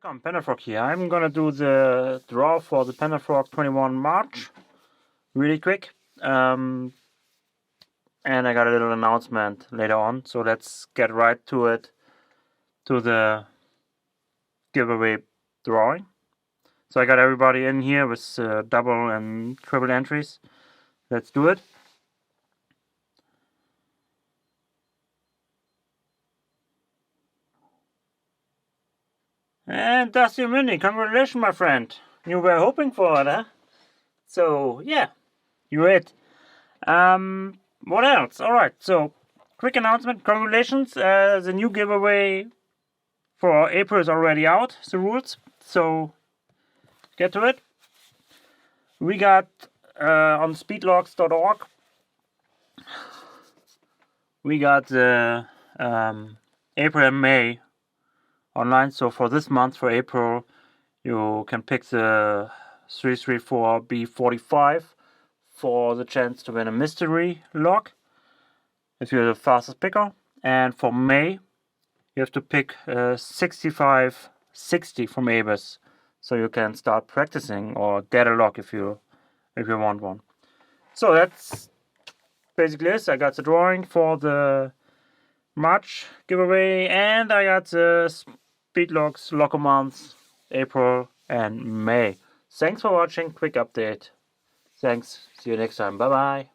Panda-Frog here. I'm gonna do the draw for the Panda-Frog 21 March really quick. And I got a little announcement later on, so let's get right to it, to the giveaway drawing. So I got everybody in here with double and triple entries. Let's do it. And Dusty Mini, congratulations, my friend. You were hoping for it, huh? So yeah, you're it. What else? Alright, so quick announcement. Congratulations, the new giveaway for April is already out, the rules. So get to it. We got on speedlogs.org, we got the April and May online. So for this month, for April, you can pick the 334B45 for the chance to win a mystery log if you're the fastest picker. And for May, you have to pick 6560 from Abus, so you can start practicing or get a log if you want one. So that's basically it. I got the drawing for the March giveaway, and I got the Speedlogs log months April and May. Thanks for watching. Quick update. Thanks. See you next time. Bye bye.